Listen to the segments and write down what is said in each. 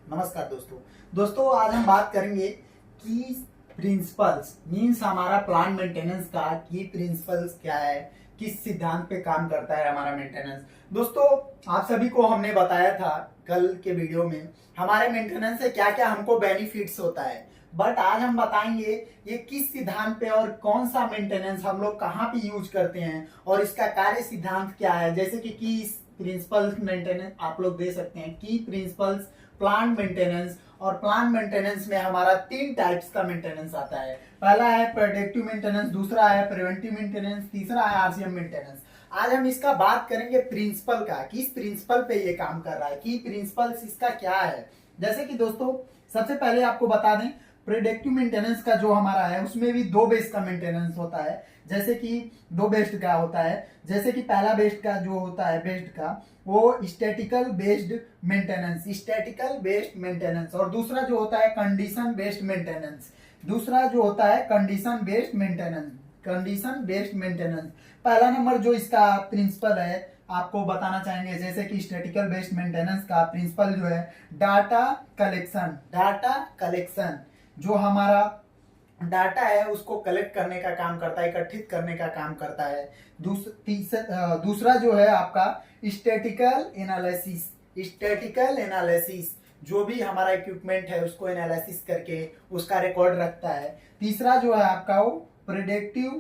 नमस्कार दोस्तों। आज हम बात करेंगे कि प्रिंसिपल्स मींस हमारा प्लान मेंटेनेंस का की प्रिंसिपल्स क्या है, किस सिद्धांत पे काम करता है हमारा मेंटेनेंस। दोस्तों, आप सभी को हमने बताया था कल के वीडियो में हमारे मेंटेनेंस से क्या क्या हमको बेनिफिट्स होता है, बट आज हम बताएंगे ये किस सिद्धांत पे और कौन सा मेंटेनेंस हम लोग कहाँ पे यूज करते हैं और इसका कार्य सिद्धांत क्या है। जैसे कि प्रिंसिपल्स मेंटेनेंस आप लोग दे सकते हैं की प्रिंसिपल्स प्लांट मेंटेनेंस, और प्लांट मेंटेनेंस में हमारा तीन टाइप्स का मेंटेनेंस आता है। पहला है प्रेडिक्टिव मेंटेनेंस, दूसरा है प्रिवेंटिव मेंटेनेंस, तीसरा है आरसीएम मेंटेनेंस। आज हम इसका बात करेंगे प्रिंसिपल का, किस प्रिंसिपल पे ये काम कर रहा है, की प्रिंसिपल्स इसका क्या है। जैसे कि दोस्तों, सबसे पहले आपको बता दें प्रिडिक्टिव मेंटेनेंस का जो हमारा है उसमें भी दो बेस का मेंटेनेंस होता है। जैसे कि दो बेस्ड का होता है, जैसे कि पहला बेस्ड का जो होता है बेस्ड का वो स्टैटिकल बेस्ड मेंटेनेंस, और दूसरा जो होता है condition based maintenance. Condition based maintenance. पहला नंबर जो इसका प्रिंसिपल है आपको बताना चाहेंगे, जैसे कि स्टैटिकल बेस्ड मेंटेनेंस का प्रिंसिपल जो है डाटा कलेक्शन, जो हमारा डाटा है उसको कलेक्ट करने का काम करता है, इकट्ठित करने का काम करता है। दूसरा जो है आपका स्टैटिकल एनालिसिस, जो भी हमारा इक्विपमेंट है उसको एनालिसिस करके उसका रिकॉर्ड रखता है। तीसरा जो है आपका वो प्रोडक्टिव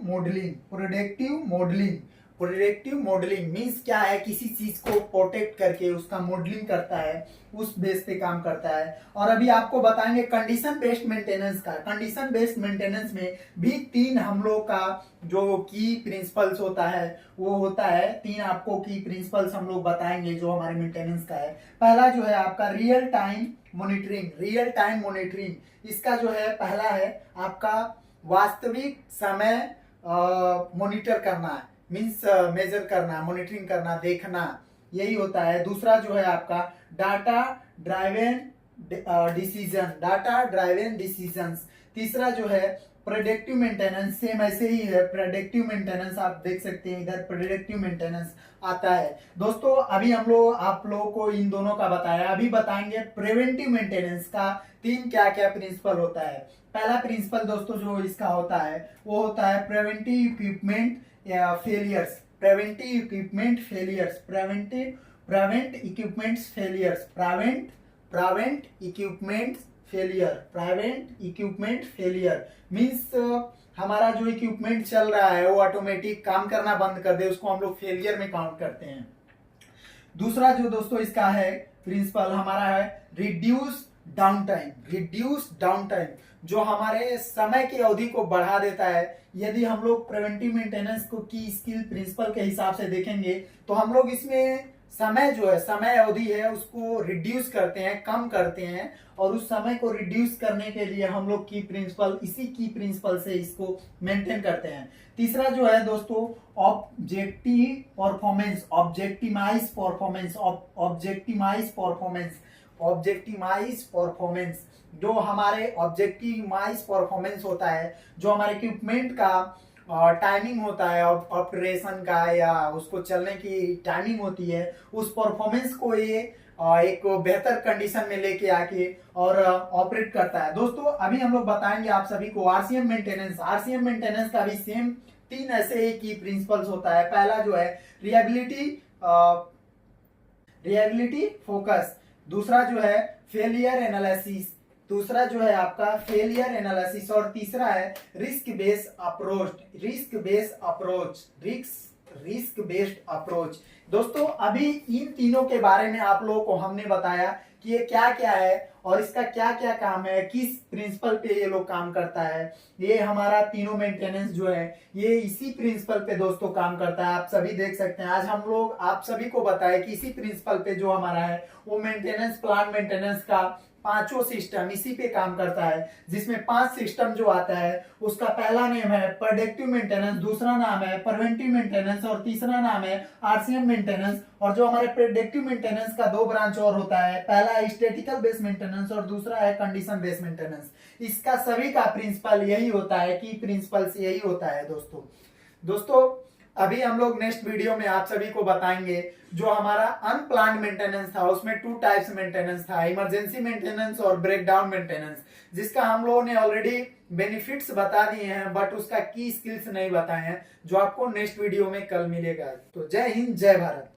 मॉडलिंग मींस क्या है, किसी चीज को प्रोटेक्ट करके उसका मॉडलिंग करता है, उस बेस पे काम करता है। और अभी आपको बताएंगे कंडीशन बेस्ड मेंटेनेंस का। कंडीशन बेस्ड मेंटेनेंस में भी तीन हम लोग का जो की प्रिंसिपल्स होता है वो होता है, तीन आपको की प्रिंसिपल्स हम लोग बताएंगे जो हमारे मेंटेनेंस का है। पहला जो है आपका रियल टाइम मॉनिटरिंग। इसका जो है पहला है आपका वास्तविक समय मॉनिटर करना है, मीन्स मेजर करना, मॉनिटरिंग करना, देखना, यही होता है। दूसरा जो है आपका डाटा ड्राइवन डिसीजंस। तीसरा जो है प्रेडिक्टिव मेंटेनेंस, सेम ऐसे ही है प्रेडिक्टिव मेंटेनेंस, आप देख सकते हैं इधर प्रेडिक्टिव मेंटेनेंस आता है। दोस्तों, अभी हम लोग आप लोगों को इन दोनों का बताया, अभी बताएंगे प्रिवेंटिव मेंटेनेंस का तीन क्या क्या प्रिंसिपल होता है। पहला प्रिंसिपल दोस्तों जो इसका होता है वो होता है preventive equipment failures. Prevent equipment failure means हमारा जो इक्विपमेंट चल रहा है वो ऑटोमेटिक काम करना बंद कर दे, उसको हम लोग फेलियर में काउंट करते हैं। दूसरा जो दोस्तों इसका है प्रिंसिपल हमारा है रिड्यूस डाउन टाइम, जो हमारे समय की अवधि को बढ़ा देता है। यदि हम लोग प्रिवेंटिव मेंटेनेंस को की स्किल प्रिंसिपल के हिसाब से देखेंगे तो हम लोग इसमें समय जो है, समय अवधि है उसको रिड्यूस करते हैं, कम करते हैं, और उस समय को रिड्यूस करने के लिए हम लोग इसी की प्रिंसिपल से इसको मेंटेन करते हैं। तीसरा जो है दोस्तों ऑब्जेक्टिमाइज परफॉर्मेंस, जो हमारे ऑब्जेक्टिमाइज परफॉर्मेंस होता है, जो हमारे इक्विपमेंट का टाइमिंग होता है ऑपरेशन का, या उसको चलने की टाइमिंग होती है, उस परफॉर्मेंस को ये एक बेहतर कंडीशन में लेके आके और ऑपरेट करता है। दोस्तों, अभी हम लोग बताएंगे आप सभी को आरसीएम मेंटेनेंस का भी सेम तीन ऐसे ही की प्रिंसिपल्स होता है। पहला जो है रिएबिलिटी फोकस, दूसरा जो है फेलियर एनालिसिस, और तीसरा है रिस्क बेस्ड अप्रोच। दोस्तों, अभी इन तीनों के बारे में आप लोगों को हमने बताया कि ये क्या क्या है और इसका क्या क्या काम है, किस प्रिंसिपल पे ये लोग काम करता है। ये हमारा तीनों मेंटेनेंस जो है ये इसी प्रिंसिपल पे दोस्तों काम करता है, आप सभी देख सकते हैं। आज हम लोग आप सभी को बताए कि इसी प्रिंसिपल पे जो हमारा है वो प्लांट मेंटेनेंस का पांचों सिस्टम इसी पे काम करता है, जिसमें 5 सिस्टम जो आता है उसका पहला नेम है प्रेडिक्टिव मेंटेनेंस, दूसरा नाम है प्रिवेंटिव मेंटेनेंस, और तीसरा नाम है आरसीएम मेंटेनेंस। और जो हमारे प्रेडिक्टिव मेंटेनेंस का दो ब्रांच और होता है, पहला है स्टैटिकल बेस्ड मेंटेनेंस और दूसरा है कंडीशन बेस्ड मेंटेनेंस। इसका सभी का प्रिंसिपल यही होता है कि प्रिंसिपल्स यही होता है दोस्तों। अभी हम लोग नेक्स्ट वीडियो में आप सभी को बताएंगे जो हमारा अनप्लान्ड मेंटेनेंस था, उसमें 2 टाइप्स मेंटेनेंस था, इमरजेंसी मेंटेनेंस और ब्रेकडाउन मेंटेनेंस, जिसका हम लोगों ने ऑलरेडी बेनिफिट्स बता दिए हैं, बट उसका की स्किल्स नहीं बताए हैं, जो आपको नेक्स्ट वीडियो में कल मिलेगा। तो जय हिंद, जय भारत।